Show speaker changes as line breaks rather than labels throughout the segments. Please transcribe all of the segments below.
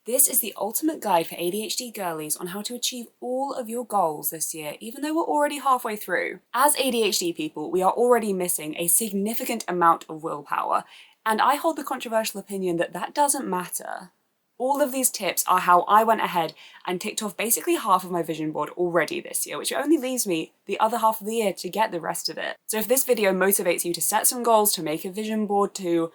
This is the ultimate guide for ADHD girlies on how to achieve all of your goals this year, even though we're already halfway through. As ADHD people, we are already missing a significant amount of willpower, and I hold the controversial opinion that that doesn't matter. All of these tips are how I went ahead and ticked off basically half of my vision board already this year, which only leaves me the other half of the year to get the rest of it. So if this video motivates you to set some goals, to make a vision board, to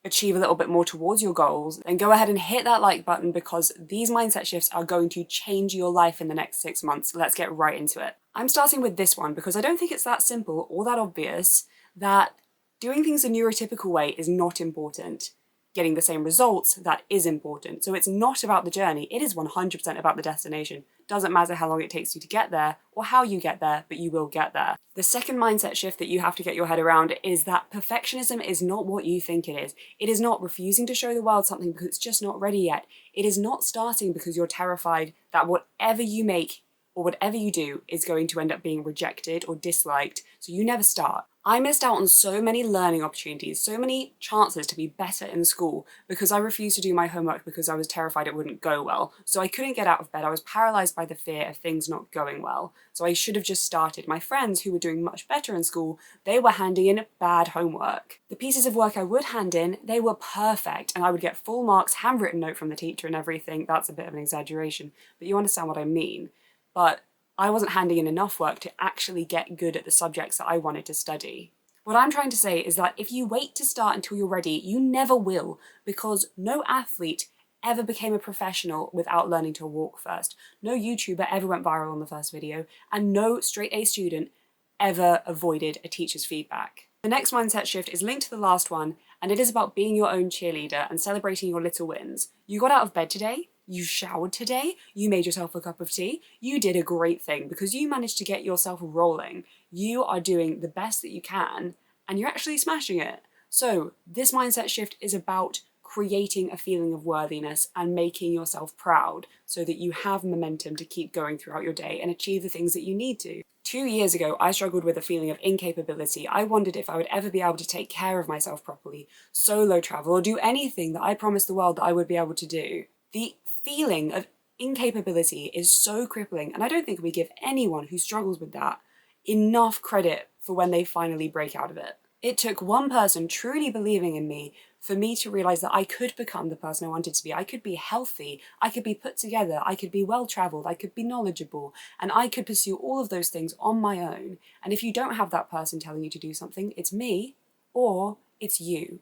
achieve a little bit more towards your goals, then go ahead and hit that like button, because these mindset shifts are going to change your life in the next 6 months. Let's get right into it. I'm starting with this one because I don't think it's that simple or that obvious that doing things a neurotypical way is not important. Getting the same results, that is important. So it's not about the journey, it is 100% about the destination. Doesn't matter how long it takes you to get there or how you get there, but you will get there. The second mindset shift that you have to get your head around is that perfectionism is not what you think it is. It is not refusing to show the world something because it's just not ready yet. It is not starting because you're terrified that whatever you make or whatever you do is going to end up being rejected or disliked, so you never start. I missed out on so many learning opportunities, so many chances to be better in school because I refused to do my homework because I was terrified it wouldn't go well. So I couldn't get out of bed. I was paralyzed by the fear of things not going well. So I should have just started. My friends who were doing much better in school, they were handing in bad homework. The pieces of work I would hand in, they were perfect, and I would get full marks, handwritten note from the teacher and everything. That's a bit of an exaggeration, but you understand what I mean. But I wasn't handing in enough work to actually get good at the subjects that I wanted to study. What I'm trying to say is that if you wait to start until you're ready, you never will, because no athlete ever became a professional without learning to walk first. No YouTuber ever went viral on the first video, and no straight A student ever avoided a teacher's feedback. The next mindset shift is linked to the last one, and it is about being your own cheerleader and celebrating your little wins. You got out of bed today? You showered today, you made yourself a cup of tea, you did a great thing because you managed to get yourself rolling. You are doing the best that you can and you're actually smashing it. So this mindset shift is about creating a feeling of worthiness and making yourself proud so that you have momentum to keep going throughout your day and achieve the things that you need to. 2 years ago, I struggled with a feeling of incapability. I wondered if I would ever be able to take care of myself properly, solo travel, or do anything that I promised the world that I would be able to do. The feeling of incapability is so crippling, and I don't think we give anyone who struggles with that enough credit for when they finally break out of it. It took one person truly believing in me for me to realize that I could become the person I wanted to be. I could be healthy, I could be put together, I could be well-traveled, I could be knowledgeable, and I could pursue all of those things on my own. And if you don't have that person telling you to do something, it's me or it's you.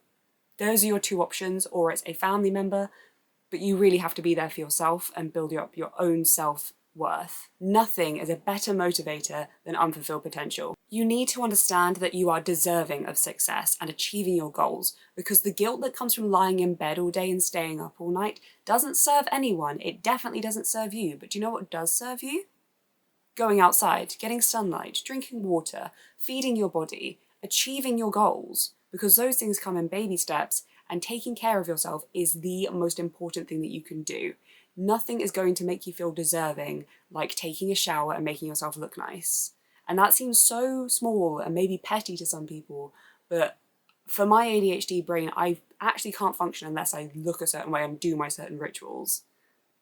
Those are your two options, or it's a family member, but you really have to be there for yourself and build up your own self-worth. Nothing is a better motivator than unfulfilled potential. You need to understand that you are deserving of success and achieving your goals, because the guilt that comes from lying in bed all day and staying up all night doesn't serve anyone. It definitely doesn't serve you. But do you know what does serve you? Going outside, getting sunlight, drinking water, feeding your body, achieving your goals, because those things come in baby steps. And taking care of yourself is the most important thing that you can do. Nothing is going to make you feel deserving like taking a shower and making yourself look nice. And that seems so small and maybe petty to some people, but for my ADHD brain, I actually can't function unless I look a certain way and do my certain rituals,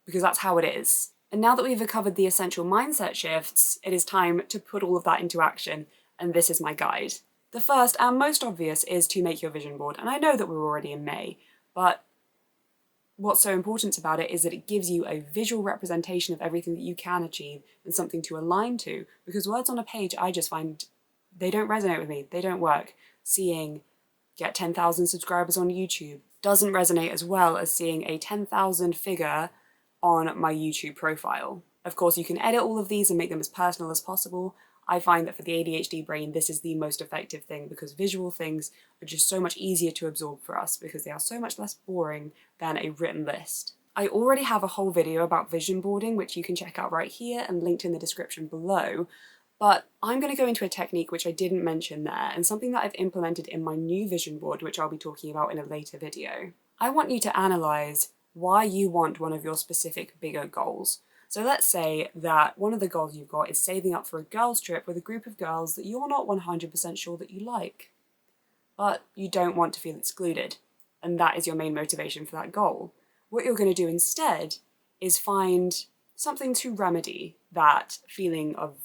because that's how it is. And now that we've covered the essential mindset shifts, it is time to put all of that into action, and this is my guide. The first and most obvious is to make your vision board, and I know that we're already in May, but what's so important about it is that it gives you a visual representation of everything that you can achieve and something to align to, because words on a page, I just find they don't resonate with me, they don't work. Seeing get 10,000 subscribers on YouTube doesn't resonate as well as seeing a 10,000 figure on my YouTube profile. Of course, you can edit all of these and make them as personal as possible. I find that for the ADHD brain, this is the most effective thing because visual things are just so much easier to absorb for us because they are so much less boring than a written list. I already have a whole video about vision boarding, which you can check out right here and linked in the description below, but I'm going to go into a technique which I didn't mention there and something that I've implemented in my new vision board, which I'll be talking about in a later video. I want you to analyze why you want one of your specific bigger goals. So let's say that one of the goals you've got is saving up for a girls' trip with a group of girls that you're not 100% sure that you like, but you don't want to feel excluded, and that is your main motivation for that goal. What you're going to do instead is find something to remedy that feeling of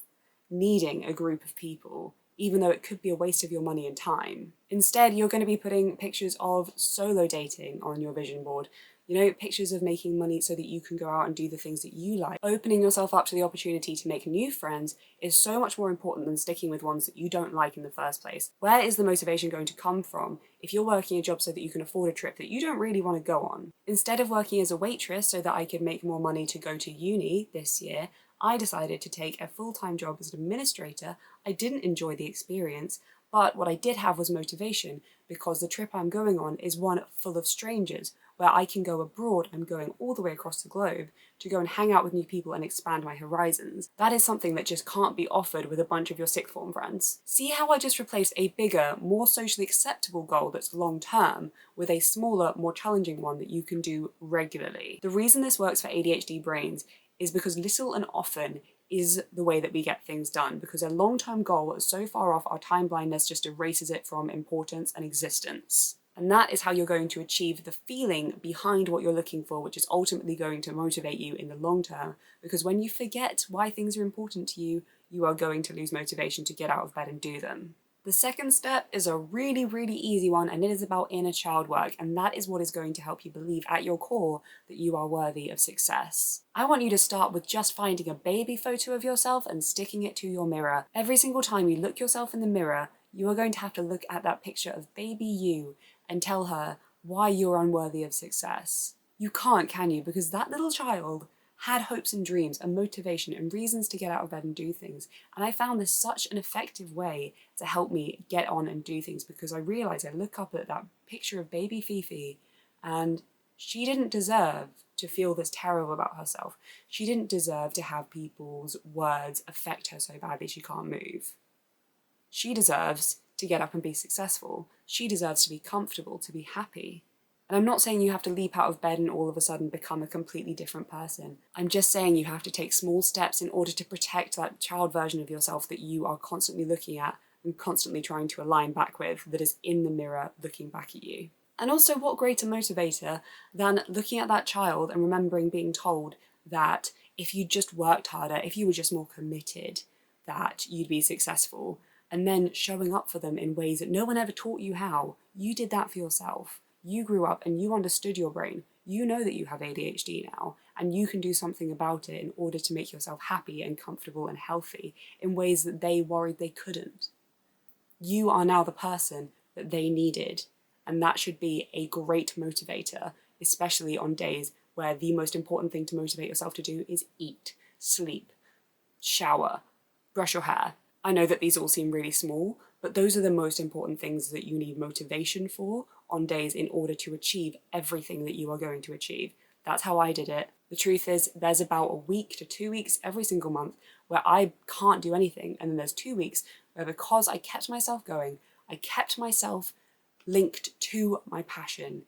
needing a group of people, even though it could be a waste of your money and time. Instead, you're going to be putting pictures of solo dating on your vision board. You know, pictures of making money so that you can go out and do the things that you like. Opening yourself up to the opportunity to make new friends is so much more important than sticking with ones that you don't like in the first place. Where is the motivation going to come from if you're working a job so that you can afford a trip that you don't really want to go on? Instead of working as a waitress so that I could make more money to go to uni this year, I decided to take a full-time job as an administrator. I didn't enjoy the experience, but what I did have was motivation, because the trip I'm going on is one full of strangers, where I can go abroad. I'm going all the way across the globe to go and hang out with new people and expand my horizons. That is something that just can't be offered with a bunch of your sixth form friends. See how I just replaced a bigger, more socially acceptable goal that's long-term with a smaller, more challenging one that you can do regularly. The reason this works for ADHD brains is because little and often is the way that we get things done, because a long-term goal is so far off, our time blindness just erases it from importance and existence. And that is how you're going to achieve the feeling behind what you're looking for, which is ultimately going to motivate you in the long term, because when you forget why things are important to you, you are going to lose motivation to get out of bed and do them. The second step is a really, really easy one, and it is about inner child work, and that is what is going to help you believe at your core that you are worthy of success. I want you to start with just finding a baby photo of yourself and sticking it to your mirror. Every single time you look yourself in the mirror, you are going to have to look at that picture of baby you and tell her why you're unworthy of success. You can't, can you? Because that little child had hopes and dreams and motivation and reasons to get out of bed and do things. And I found this such an effective way to help me get on and do things, because I realised I look up at that picture of baby Fifi and she didn't deserve to feel this terrible about herself. She didn't deserve to have people's words affect her so badly she can't move. She deserves to get up and be successful. She deserves to be comfortable, to be happy. And I'm not saying you have to leap out of bed and all of a sudden become a completely different person. I'm just saying you have to take small steps in order to protect that child version of yourself that you are constantly looking at and constantly trying to align back with, that is in the mirror looking back at you. And also, what greater motivator than looking at that child and remembering being told that if you just worked harder, if you were just more committed, that you'd be successful, and then showing up for them in ways that no one ever taught you how. You did that for yourself. You grew up and you understood your brain. You know that you have ADHD now, and you can do something about it in order to make yourself happy and comfortable and healthy in ways that they worried they couldn't. You are now the person that they needed, and that should be a great motivator, especially on days where the most important thing to motivate yourself to do is eat, sleep, shower, brush your hair. I know that these all seem really small, but those are the most important things that you need motivation for on days in order to achieve everything that you are going to achieve. That's how I did it. The truth is, there's about a week to 2 weeks every single month where I can't do anything, and then there's 2 weeks where, because I kept myself going, I kept myself linked to my passion,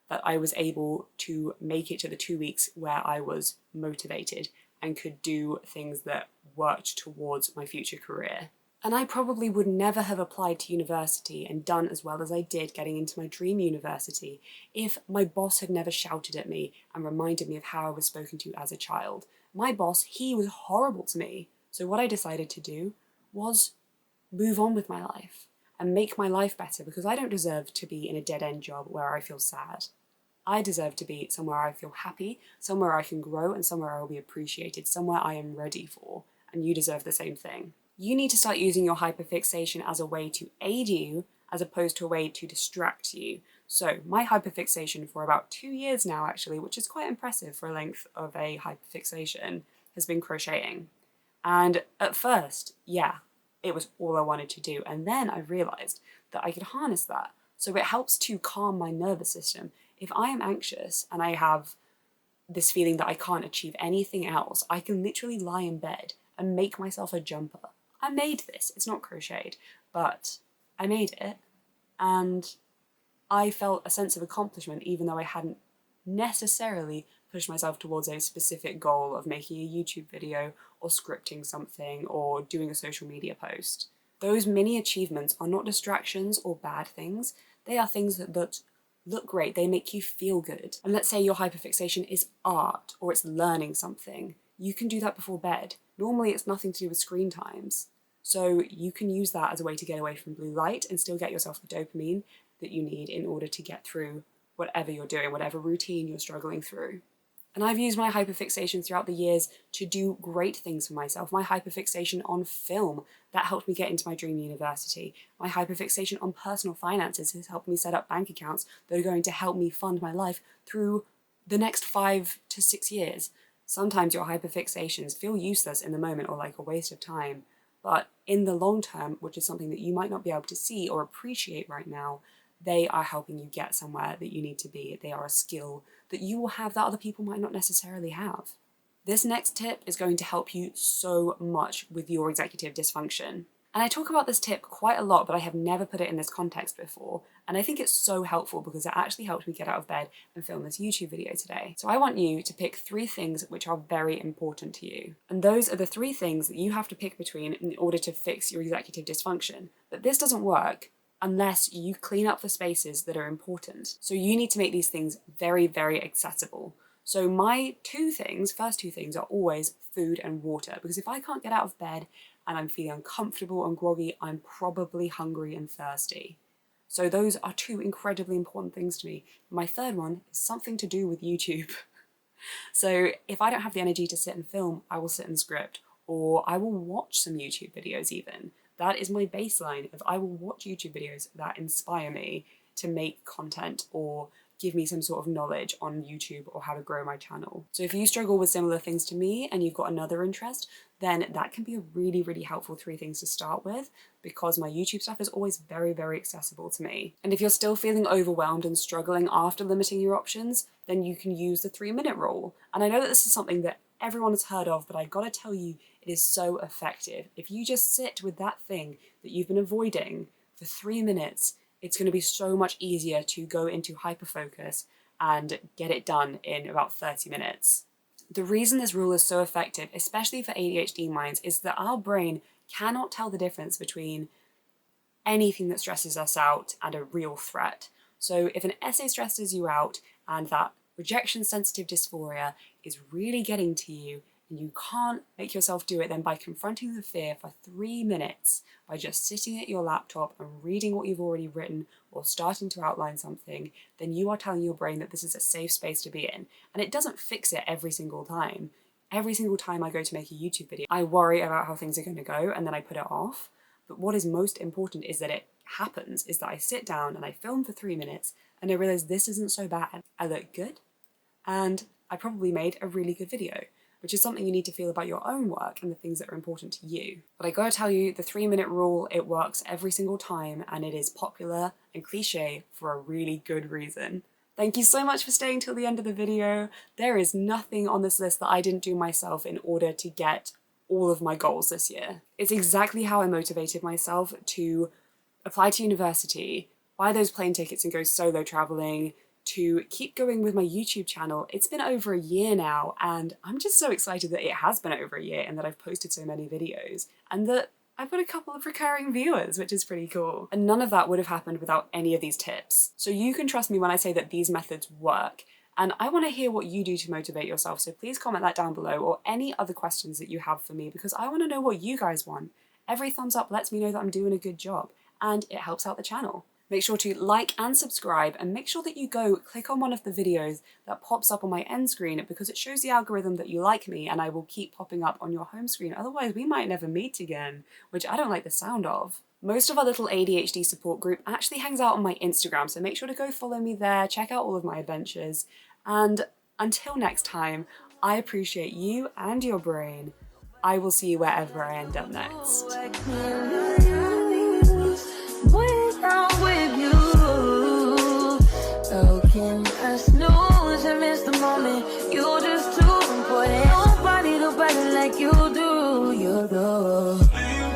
that I was able to make it to the 2 weeks where I was motivated and could do things that worked towards my future career. And I probably would never have applied to university and done as well as I did getting into my dream university if my boss had never shouted at me and reminded me of how I was spoken to as a child. My boss, he was horrible to me. So what I decided to do was move on with my life and make my life better, because I don't deserve to be in a dead-end job where I feel sad. I deserve to be somewhere I feel happy, somewhere I can grow, and somewhere I will be appreciated, somewhere I am ready for, and you deserve the same thing. You need to start using your hyperfixation as a way to aid you, as opposed to a way to distract you. So my hyperfixation for about 2 years now, actually, which is quite impressive for a length of a hyperfixation, has been crocheting. And at first, yeah, it was all I wanted to do. And then I realised that I could harness that. So it helps to calm my nervous system. If I am anxious and I have this feeling that I can't achieve anything else, I can literally lie in bed and make myself a jumper. I made this. It's not crocheted, but I made it. And I felt a sense of accomplishment even though I hadn't necessarily pushed myself towards a specific goal of making a YouTube video or scripting something or doing a social media post. Those mini achievements are not distractions or bad things. They are things that look great, they make you feel good. And let's say your hyperfixation is art or it's learning something. You can do that before bed. Normally it's nothing to do with screen times. So you can use that as a way to get away from blue light and still get yourself the dopamine that you need in order to get through whatever you're doing, whatever routine you're struggling through. And I've used my hyperfixation throughout the years to do great things for myself. My hyperfixation on film, that helped me get into my dream university. My hyperfixation on personal finances has helped me set up bank accounts that are going to help me fund my life through the next 5 to 6 years. Sometimes your hyperfixations feel useless in the moment or like a waste of time, but in the long term, which is something that you might not be able to see or appreciate right now, they are helping you get somewhere that you need to be. They are a skill that you will have that other people might not necessarily have. This next tip is going to help you so much with your executive dysfunction. And I talk about this tip quite a lot, but I have never put it in this context before. And I think it's so helpful because it actually helped me get out of bed and film this YouTube video today. So I want you to pick 3 things which are very important to you. And those are the 3 things that you have to pick between in order to fix your executive dysfunction. But this doesn't work unless you clean up the spaces that are important. So you need to make these things very, very accessible. So my first two things are always food and water, because if I can't get out of bed and I'm feeling uncomfortable and groggy, I'm probably hungry and thirsty. So those are 2 incredibly important things to me. My third one is something to do with YouTube. So if I don't have the energy to sit and film, I will sit and script, or I will watch some YouTube videos even. That is my baseline of I will watch YouTube videos that inspire me to make content or give me some sort of knowledge on YouTube or how to grow my channel. So if you struggle with similar things to me and you've got another interest, then that can be a really, really helpful 3 things to start with, because my YouTube stuff is always very, very accessible to me. And if you're still feeling overwhelmed and struggling after limiting your options, then you can use the 3-minute rule. And I know that this is something that everyone has heard of, but I gotta tell you, it is so effective. If you just sit with that thing that you've been avoiding for 3 minutes, it's going to be so much easier to go into hyperfocus and get it done in about 30 minutes. The reason this rule is so effective, especially for ADHD minds, is that our brain cannot tell the difference between anything that stresses us out and a real threat. So if an essay stresses you out and that rejection-sensitive dysphoria is really getting to you, and you can't make yourself do it, then by confronting the fear for 3 minutes, by just sitting at your laptop and reading what you've already written or starting to outline something, then you are telling your brain that this is a safe space to be in. And it doesn't fix it every single time. Every single time I go to make a YouTube video, I worry about how things are going to go and then I put it off. But what is most important is that it happens, is that I sit down and I film for 3 minutes and I realize this isn't so bad. I look good and I probably made a really good video, which is something you need to feel about your own work and the things that are important to you. But I gotta tell you, the 3-minute rule, it works every single time, and it is popular and cliche for a really good reason. Thank you so much for staying till the end of the video. There is nothing on this list that I didn't do myself in order to get all of my goals this year. It's exactly how I motivated myself to apply to university, buy those plane tickets and go solo traveling, to keep going with my YouTube channel. It's been over a year now, and I'm just so excited that it has been over a year and that I've posted so many videos and that I've got a couple of recurring viewers, which is pretty cool. And none of that would have happened without any of these tips. So you can trust me when I say that these methods work, and I want to hear what you do to motivate yourself, so please comment that down below, or any other questions that you have for me, because I want to know what you guys want. Every thumbs up lets me know that I'm doing a good job, and it helps out the channel. Make sure to like and subscribe, and make sure that you go click on one of the videos that pops up on my end screen, because it shows the algorithm that you like me and I will keep popping up on your home screen. Otherwise we might never meet again, which I don't like the sound of. Most of our little ADHD support group actually hangs out on my Instagram, so make sure to go follow me there, check out all of my adventures, and until next time, I appreciate you and your brain. I will see you wherever I end up next.
With you, how can I snooze and miss the moment? You're just too important. Nobody do better like you do. You do.